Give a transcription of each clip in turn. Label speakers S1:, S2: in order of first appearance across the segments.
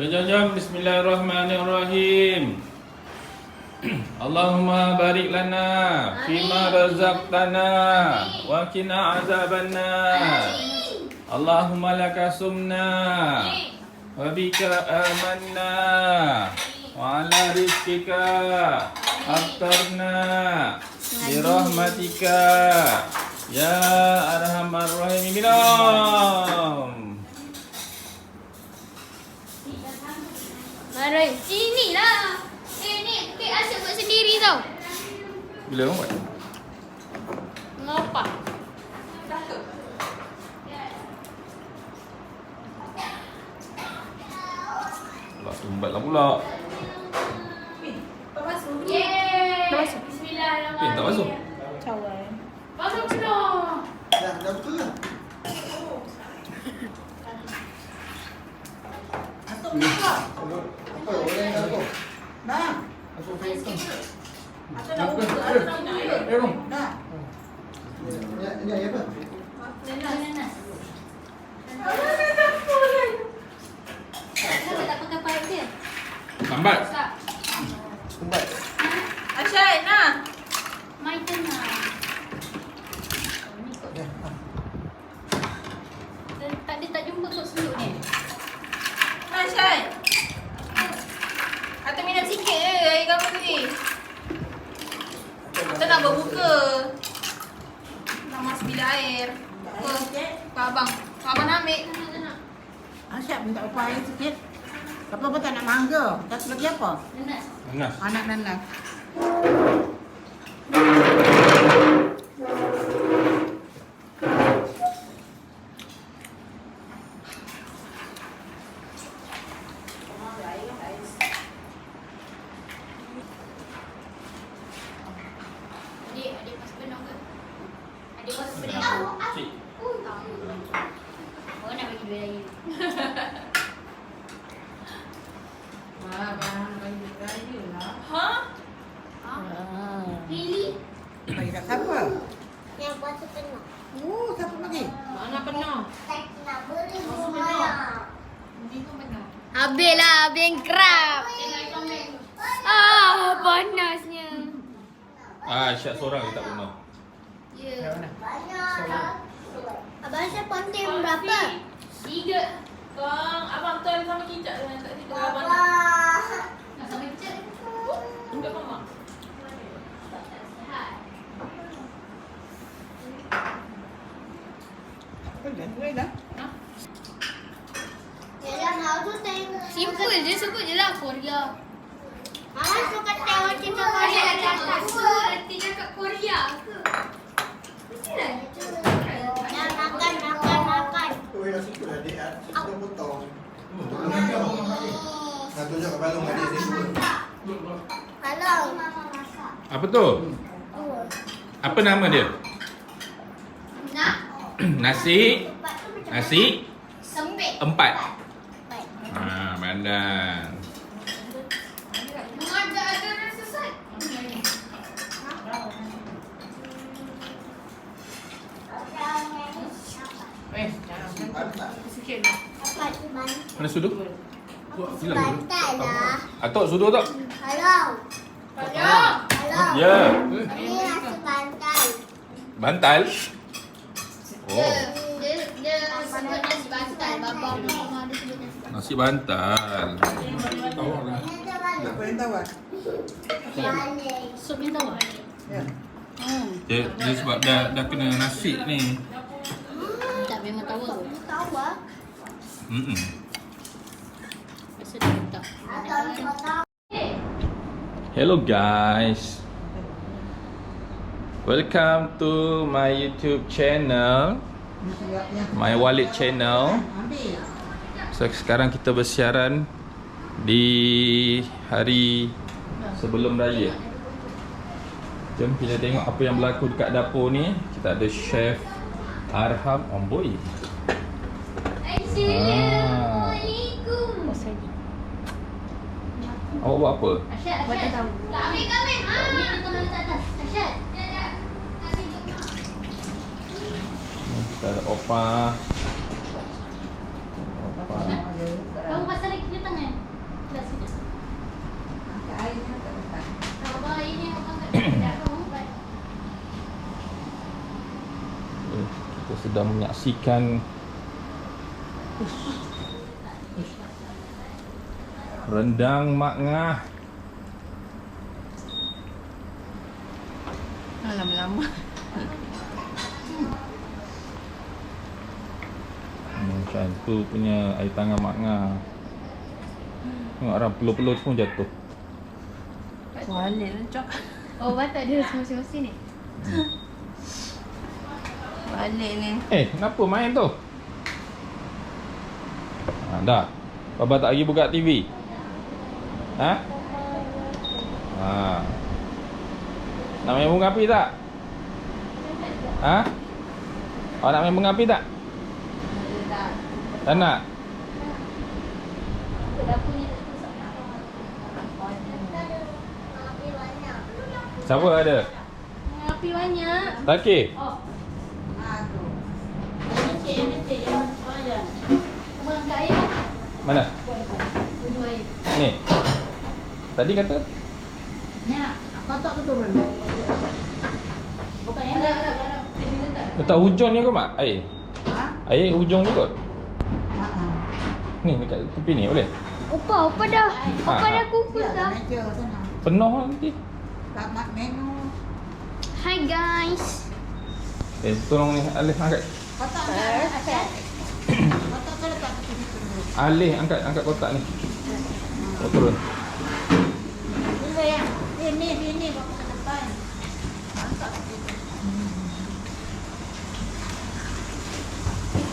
S1: Jom. Bismillahirrahmanirrahim. Allahumma barik lana fima razaqtana wa qina azabannar. Allahumma laka sumna wa bika amanna wa ala rizqika aftarna bi rahmatika ya arhamar rahimin. Minum.
S2: Mari, inilah. Ni kek Asyik buat sendiri tau.
S1: Bila orang buat?
S2: Ngapa?
S1: Pula tumbat lah pula.
S2: Tak basuh. Yeay.
S1: Tak
S2: Bismillahirrahmanirrahim.
S1: basuh.
S3: Cawan.
S2: Basuh penuh.
S4: Dah betul lah. Apa? Orang yang dah aku. Dah. Aku Facebook.
S3: Atau nak buka, atau nak buka.
S4: Dah. Ini ayat apa?
S2: Nenas. Kenapa tak pakai paip dia?
S1: Lambat.
S2: Tak.
S4: Tumbat.
S3: Asyad, nah.
S2: My turn lah.
S4: Ya.
S2: Dia tak jumpa kot seluk ni.
S3: Asyad. Atau minum sikit je air kamu ni. Atau nak berbuka. Nak masuk bilik air. Apa? Pak abang. Pak abang nak ambil. Tak nak.
S5: Asyik minta upah air sikit. Apa tak nak mangga? Tak lagi apa?
S2: Nenas.
S1: Panas.
S5: Anak nanas.
S2: Adik pas penuh ke? Adik pas penuh.
S1: Cik.
S2: Oh, nak bagi duit lagi.
S5: Abang bagi raya lah.
S3: Ha?
S2: Really?
S5: Bagi kat siapa?
S6: Yang puasa penuh.
S5: Siapa bagi?
S3: Mana penuh?
S6: Tak nak beri semua.
S3: Ini pun penuh.
S2: Habis lah, habis yang kerap. Panasnya.
S1: Syak seorang je tak penuh.
S2: Ya.
S6: Banyak. Abang saya konten berapa?
S2: 3.
S3: Kang, abang tu sama kicap dengan kat situ. Abang nak.
S6: Wah.
S2: Nak sama kecil?
S3: Enggak mama.
S2: Sihat.
S5: Boleh dah.
S6: Yalah, aku tengok.
S2: Simple je, sebut je lah Korea.
S6: Mama suka tengok cerita
S2: Ada
S6: Korea
S2: cakap
S6: kat
S2: apa? Nanti cakap Korea ke? Mestilah.
S6: Dah makan.
S4: Tu yang suka lah adik. Suka potong. Nak tunjuk kat balong adik saya.
S6: Kalau mama masak.
S1: Apa tu? Apa nama dia?
S2: Nak
S1: Nasi.
S6: Tempat tu macam
S1: Nasi
S2: sempit.
S1: 4.
S6: baik.
S1: Bandang.
S2: Mengajak ada orang sesat.
S3: Sikit lah.
S6: Apa tu bantal?
S1: Mana sudu?
S6: Bantal lah.
S1: Atok sudu tak?
S6: Kalau.
S1: Ya.
S6: Ini nasi bantal.
S1: Bantal. Oh,
S2: Dia sebut nasi bantal. Bapa mama dia sebut nasi bantal.
S1: nasi bantal.
S6: Ini tu balik.
S5: Apa yang tawar?
S6: Balik.
S2: Sup ni tahu?
S5: Ya.
S1: Dia sebab dah kena nasi ni.
S2: Tak, memang tahu tu.
S6: Tahu ah.
S2: Biasa dia letak.
S6: Atau tahu.
S1: Hello guys. Welcome to my YouTube channel, my Walid channel.
S5: Ambil.
S1: So sekarang kita bersiaran di hari sebelum raya. Jom kita tengok apa yang berlaku dekat dapur ni. Kita ada Chef Arham Omboy.
S2: Assalamualaikum.
S1: Awak buat apa?
S2: Asyad. Tak ambil kami. Ni kita nak letak atas. Asyad.
S1: Kita ada opah.
S2: Kamu pasal lagi ke tangan?
S1: sedang menyaksikan rendang Mak Ngah.
S5: Lama-lama.
S1: Macam tu punya air tangan Mak Ngah. Tengok orang pelur-pelur pun jatuh.
S5: Balik lah cok.
S2: Oh, batak dia masing-masing ni.
S5: Balik ni.
S1: Kenapa main tu? Dah. Baba tak lagi buka TV. Ha? Nak main bunga api tak? Ha? Awak nak main bunga api tak? Tak nak? Siapa ada?
S2: Api banyak.
S1: Laki?
S2: Abang kat air.
S1: Mana?
S2: Dua air.
S1: Ni. Tadi kata
S5: Nak, kotak tu turun.
S2: Bukan yang ada.
S1: letak hujung ni kot Mak? Air?
S5: Ha?
S1: Air hujung ni kot?
S5: Ha.
S1: Ni dekat tepi ni boleh?
S2: Opa dah. Opa dah kukus
S5: Ada
S2: dah.
S5: meja sana.
S1: Penuh nanti.
S5: Tak mak menu.
S2: Hi guys.
S1: Tolong ni Alif angkat.
S5: Kotak tak? Kotak tu letak tepi situ dulu.
S1: Alif angkat kotak ni. Oh, turun.
S5: Dulu ya. Ini bawa ke depan. Angkat situ.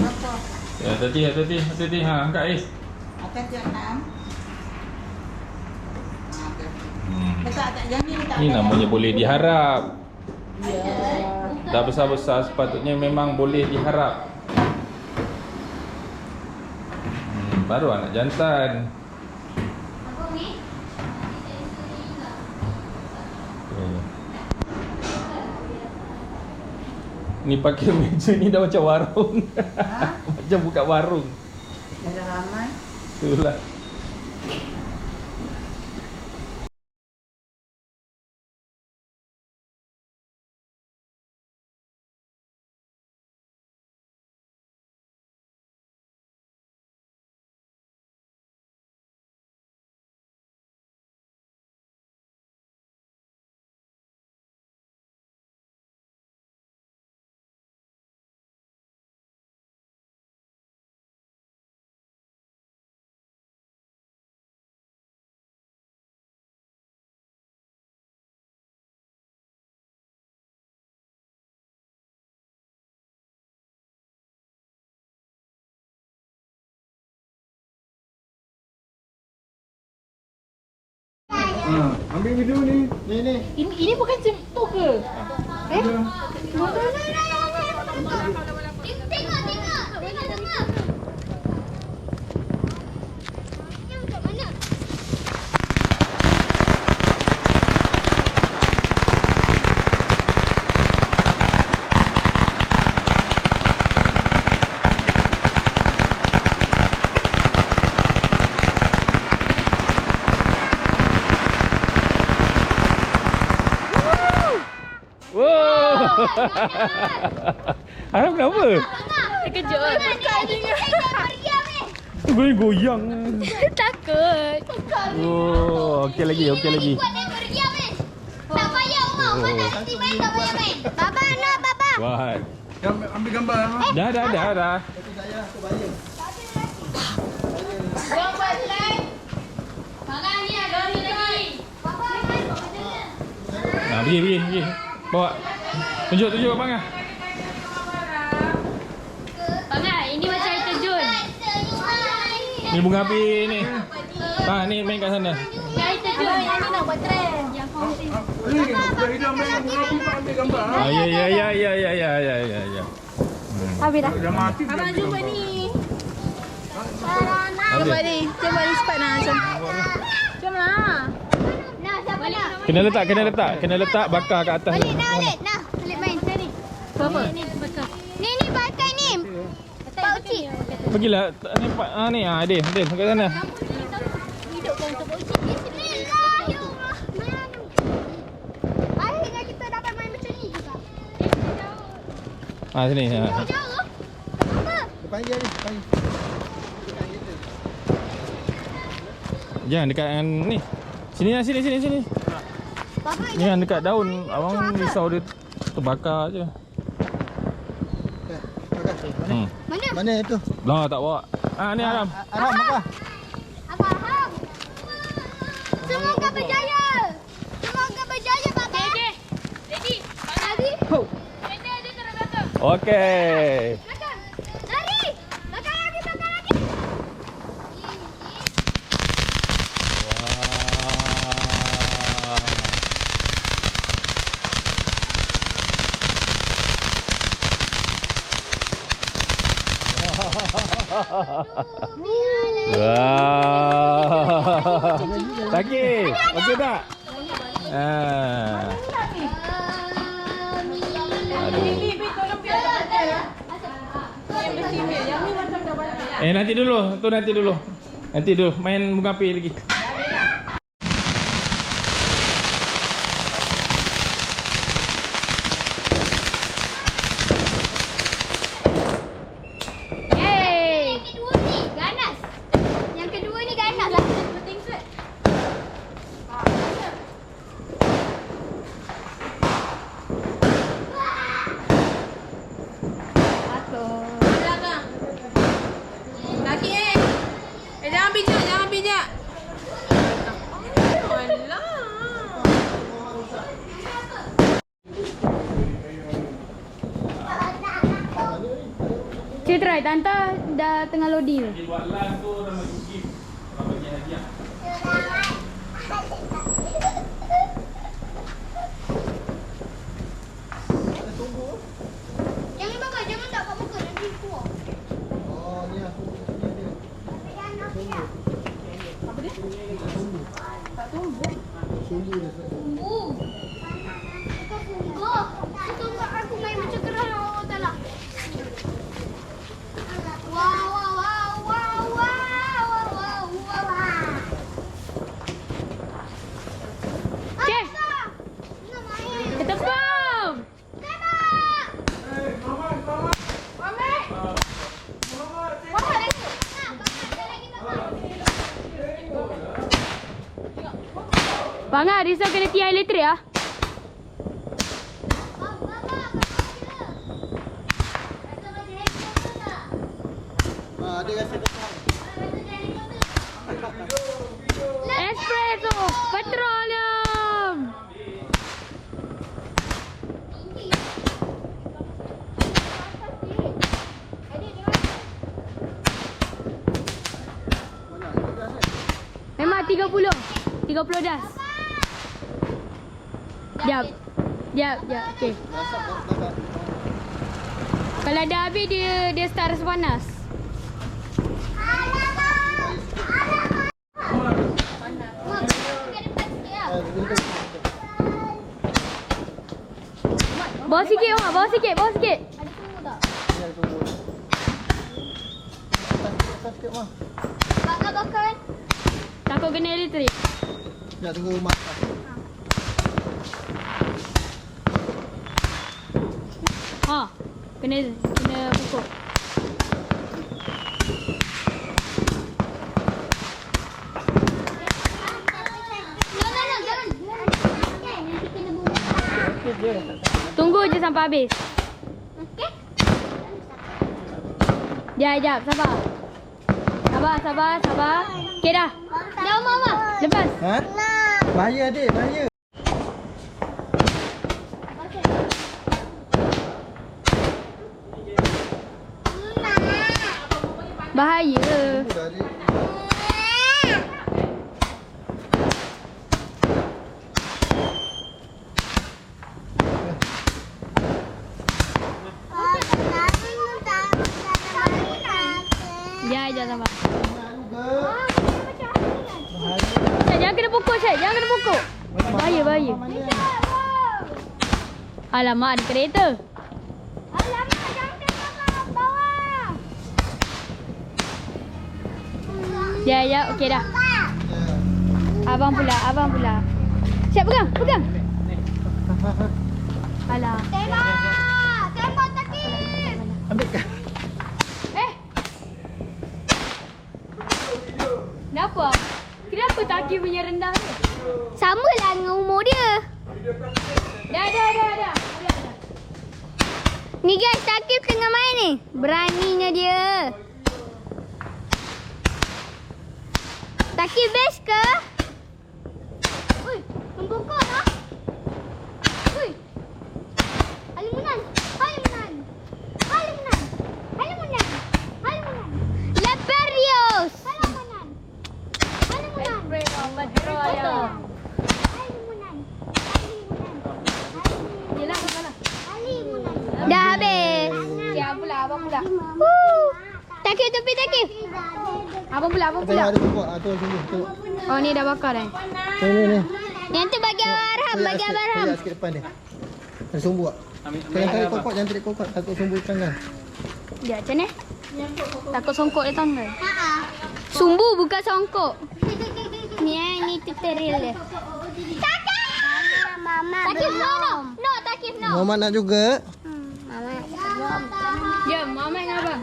S5: Apa?
S1: Ya, hati-hati. Ha, angkat Ais.
S5: Atas yang 6. Letak tak yang ni letak.
S1: Ni namanya boleh diharap.
S5: Ya.
S1: Dah besar-besar sepatutnya memang boleh diharap. Baru anak jantan.
S2: Abang ni.
S1: Okay. Ni pakai meja ni dah macam warung.
S5: Ha?
S1: Macam buka warung.
S5: Ada ramai.
S1: Itulah.
S4: Ambil video ni. Ni.
S3: Ini bukan tu ke?
S2: Tengok. Mana?
S1: Harap kenapa?
S3: Terkejut.
S1: Goyang.
S3: Takut.
S1: Oh, okey lagi.
S2: Buat dia berdiam ni. Tak payah Umar. Umar tak nanti main, tak payah main. Baba nak baba.
S1: Buat.
S4: Ambil gambar.
S1: Dah.
S2: Buang buat live. Tangan ni ada lagi. Baba main bawa jalan.
S1: Nah, pergi. Bawa. Tunjuk abang ah.
S2: Bangai, ini macam air terjun.
S1: Ni bunga api ni. Ni main kat sana.
S2: Ni air terjun. Yang ni nak buat trend. Yang kongsi.
S4: Ambil gambar.
S1: Ya.
S2: Habis dah.
S4: Dah mati.
S3: Abang jumpa ni.
S1: Habis.
S3: Buat ni cepat nak macam. Jom lah.
S2: Nah, siapa nak?
S1: Kena letak bakar kat atas.
S2: Balik nak Alip. Nah, Alip main. Sini.
S3: Apa?
S2: Ni bakar. Ni bakar ni. Pak Uci.
S1: Pergilah ni Adil kat sana.
S2: Hidupkan untuk Pak Uci. Bismillahirrahmanirrahim. Akhirnya kita dapat main macam ni juga.
S1: Sini.
S2: Jauh.
S4: payah ni. Payah.
S1: Jangan dekat dengan ni. Sini lah, sini.
S2: Bapa
S1: Ni yang dekat daun. Abang risau dia terbakar je. Hmm.
S2: mana?
S4: Mana itu?
S1: Lah tak bawa. Ah ni Aram.
S4: Aram makan.
S2: Abang faham. Semoga berjaya. Semoga berjaya Bapa. Okey. Ready? Lari. Kereta dia terus belakang.
S1: Okey.
S2: Belakang. Lari. Belakang lagi.
S1: Wah. Sakit. Okey tak? Ah. Aduh. Nanti dulu. Nanti dulu. Main bunga api lagi.
S2: Yeay. Yang kedua ni ganas. Yang kedua ni ganas lah. Penting set.
S3: Belakang. Kaki jangan bijak. Alah.
S2: Cik try, Tante dah tengah loading.
S1: Buat lan tu nama gift. Orang bagi hadiah.
S2: Jangan bakar, jangan tak kat muka nanti keluar.
S4: Oh, ni aku. Sungguh dia.
S2: Sungguh. Sungguh aku main macam kerana Allah Ta'ala. Cik. Kita bom. Bangga, risau kena tiai elektrik ah.
S4: Dia rasa dekat.
S2: Espresso, petroleum. Memang 30 das. Jap. Okey. Kalau dah habis dia start rasa panas. Bawa sikit Mak, bawa sikit. Ada tunggu tak?
S4: Ya, tunggu. Atas sikit, Mak.
S2: Bakar. Takut kena elektrik.
S4: Ya, tunggu mak.
S2: Kena pukul. Tunggu je sampai habis. Okey. Jap, sabar. Sabar. Okey dah. Dah Mama. Lepas.
S4: Ha? Bahaya adik, bahaya.
S2: Bahaya.
S4: Tunggu dah adik.
S2: Ya, sabar.
S4: Bahaya.
S2: Jangan kena pukul, Syed. Jangan kena pukul. Bahaya. Alamak, ada kereta. Alamak, jangan tengok bawah. Ya, okey dah. Abang pula. Syed, pegang. Alah. Tembak takis.
S4: Ambil kan?
S2: Kenapa Taki punya rendah ni? Sama lah dengan umur dia. Dah. Ni guys, Taki tengah main ni. Beraninya dia. Taki best ke? Ui, membokok lah. Ui. Halimunan. Leperios. Halimunan. Dah habis.
S3: Siap pula, abang pula.
S2: Taki tepi Taki.
S3: Abang pula.
S4: Tengok ada kumpul. Tu sini. Tengok.
S3: Oh, ni dah bakar dah.
S4: Ni.
S2: Yang tu bagi Abang Arham, bagi Abang Arham.
S4: Tengok sikit depan dia. Ada sumbu tak? Jangan tarik kokot, jangan tarik kokot. Takut sumbu ikan kan.
S2: Dia macam ni? Takut songkok dia tanggal. Sumbu bukan songkok. Ni tutorial dia. Takif no. Takif no.
S4: Muhammad nak juga.
S3: Jom, Mama dengan abang.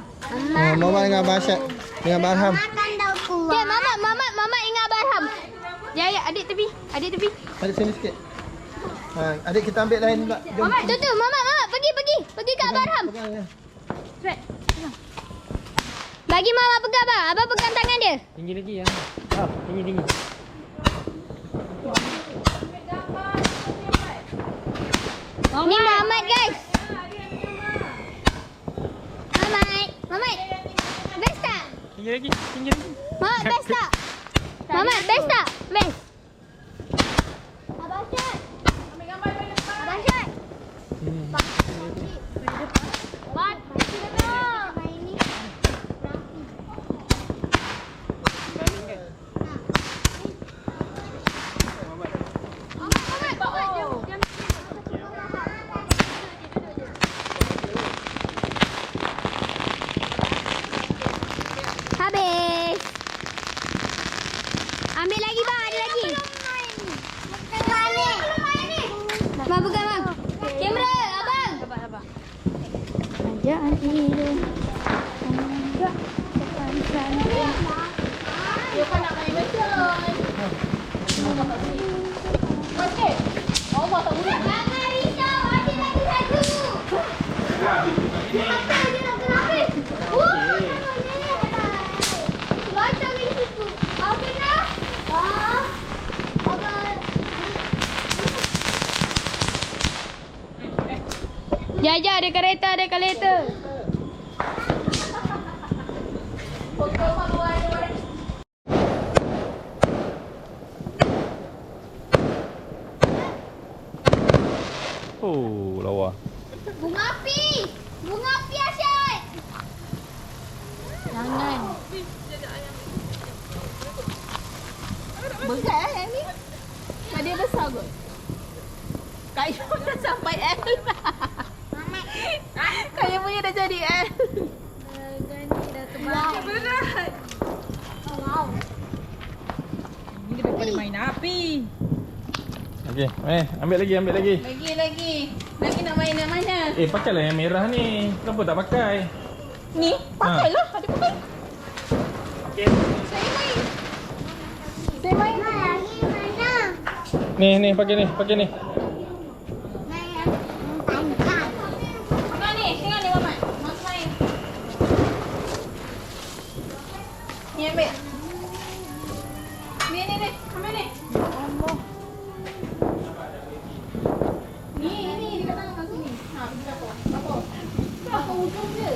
S4: Muhammad dengan Abang Asyad. Dengan Abang Arham.
S2: Ya, Mama ingat Abang Arham.
S3: Ya, adik tepi.
S4: Adik sini sikit. Adik kita ambil lain pula. Jom.
S2: Tu, Mama, pergi ke Abang Arham.
S4: Pegang dia.
S2: Bagi Mama pegang abang. Abang pegang tangan dia.
S7: Tinggi lagi ya. Tinggi.
S2: Ni Muhammad guys. Muhammad. Best tak?
S7: Tinggi lagi.
S2: Muhammad best tak? Muhammad best tak? Best. Abang Syed. Abang Syed. Habis. Ambil lagi bang, ada lagi. Bang pegang bang. Kamera, abang.
S3: Abang.
S2: Ajaan hidup.
S3: Dia kan nak main betul. Okey. Allah tak boleh.
S2: Jangan risau, ada lagi satu. Apa dia nak kenapa? Macam ni situ. Okey nak?
S3: Jaja ada kereta.
S1: Oh, lawa.
S2: Bunga api Asyad.
S3: Jangan. Berat yang ni. Tadi besar kot. Kayu dah sampai L. Kayu punya dah jadi L. Dah tebal. Berat.
S2: Wow.
S3: Ni daripada main api.
S1: Okey, ambil lagi.
S3: Lagi. Lagi nak main yang mana?
S1: Pakailah yang merah ni. Kenapa tak pakai?
S3: Ni, pakailah. Ada pakai.
S1: Okey.
S3: Saya main.
S6: Lagi mana?
S1: Ni, pakai ni.
S6: Panjang.
S3: Tengok ni Mamat. Mas main. Ni ambil. Ni. Ambil ni. Allah. Ni dekat tangan kat sini. Ha, pergi apa? Apa ujung dia?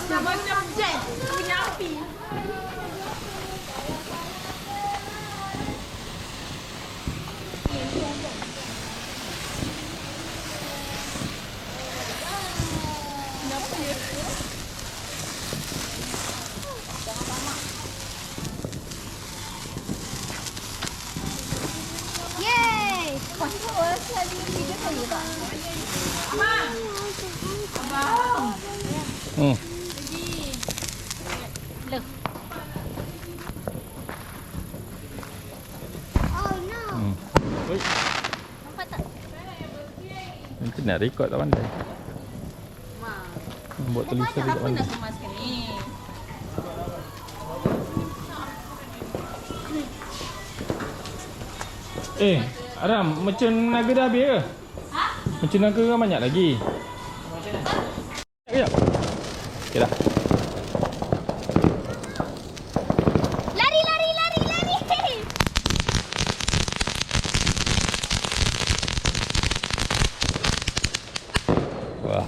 S3: Dah macam jet punya api.
S2: Yeay.
S6: Oh no.
S1: Oi.
S2: Nampak tak?
S1: Nanti nak rekod tak pandai. Buat tulisan dekat
S3: Apa
S1: mana?
S3: nak kemaskan ni?
S1: Aram, macam naga dah habis ke? Ha? Macam naga kan banyak lagi. Sekejap. Okay dah.
S2: Lari.
S1: Wah.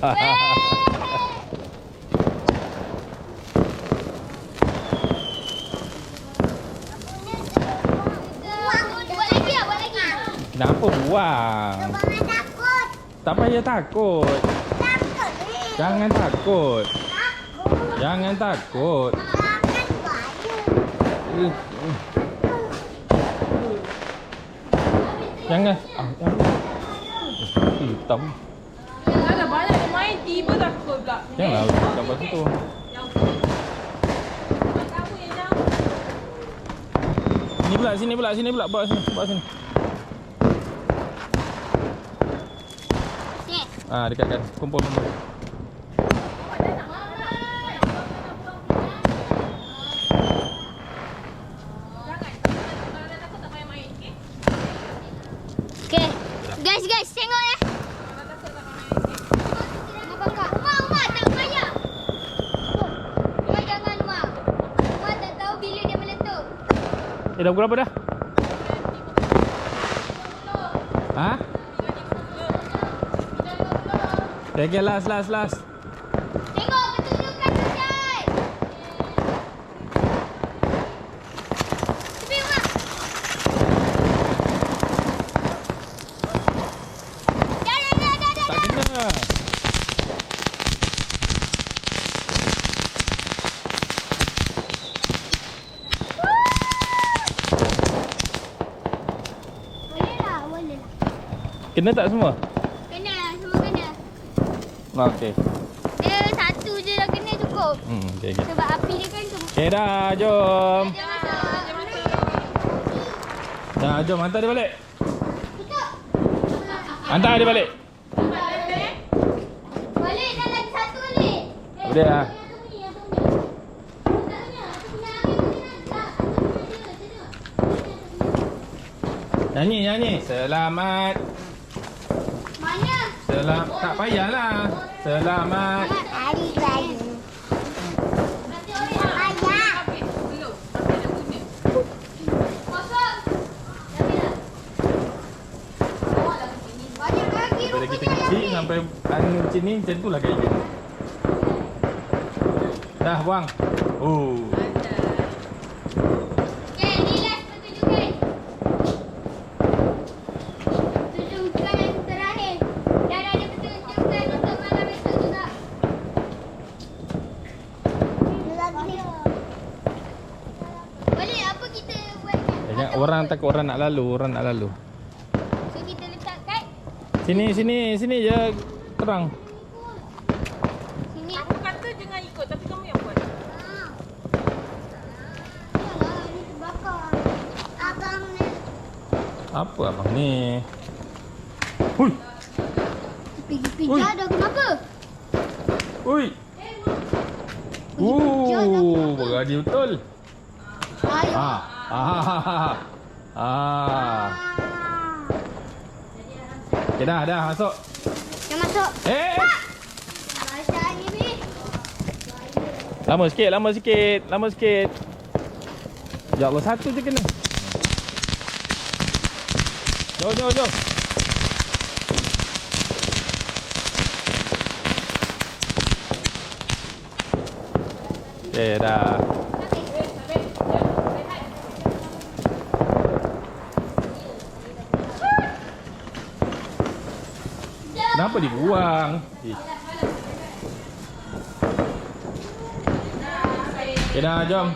S2: Buat lagi.
S1: Kenapa buang?
S6: Abang takut.
S1: Tak payah takut.
S6: Takut ni.
S1: Jangan takut. Jangan takut.
S6: Takut baju.
S1: Jangan. Hitam.
S3: Alah, banyak dia main, tiba takut pula.
S1: Janganlah kat batu tu.
S3: Kamu yang jauh.
S1: Sini pula. Bawa sini. Dekatkan. Kumpul.
S2: Okay. Guys, tengok ya. Umar, tak payah. Umar jangan, Umar. Umar tak tahu bila dia meletup.
S1: Dah pukul berapa dah? Ha? Okay, last.
S2: Tengok ketunjukan tu, Jai. Tepi, Umar. Dah.
S1: Tak kena.
S2: Boleh lah.
S1: Kena tak semua?
S2: Kena, semua kena.
S1: Okey.
S2: Dia satu je dah kena cukup.
S1: Okay.
S2: Sebab api dia kan tu.
S1: Okay dah, jom.
S2: Dia masuk.
S1: Dah, jom hantar dia balik.
S2: Tutup.
S1: Hantar dia balik.
S2: Balik dah lagi satu balik.
S1: Boleh lah. Nyanyi. Selamat.
S2: Mana?
S1: Tak payahlah. Selamat.
S6: Hari baju. Ayah.
S3: Belum. Sampai nak guna.
S2: Kosong. Dah bila?
S3: Bawa lah ke sini.
S2: Banyak lagi
S1: Daripada kita
S2: rupanya
S1: kecil
S2: lagi.
S1: sampai macam ni, macam tu lah kayak gini. Dah, buang. Oh.
S2: Okay, ni last pertunjukan. Pertunjukan yang terakhir. Dan ada pertunjukan untuk malam esok juga.
S6: Lagi.
S2: Boleh, apa kita buat?
S1: Jangan orang takut orang nak lalu.
S2: So, kita letak kat
S1: Sini je terang.
S2: sini.
S3: Aku kata jangan ikut, tapi kamu yang buat.
S6: Yalah, ni terbakar. Abang ni.
S1: Apa abang ni? Hui.
S2: Pergi dah kenapa?
S1: Hui. Berani betul.
S2: Ayo.
S1: Okay, dah masuk.
S2: Dah masuk.
S6: Macam ni ni.
S1: Lama sikit. Ya Allah, satu je kena. Jom. Okay, dah. Kenapa dibuang? Okay, dah, jom.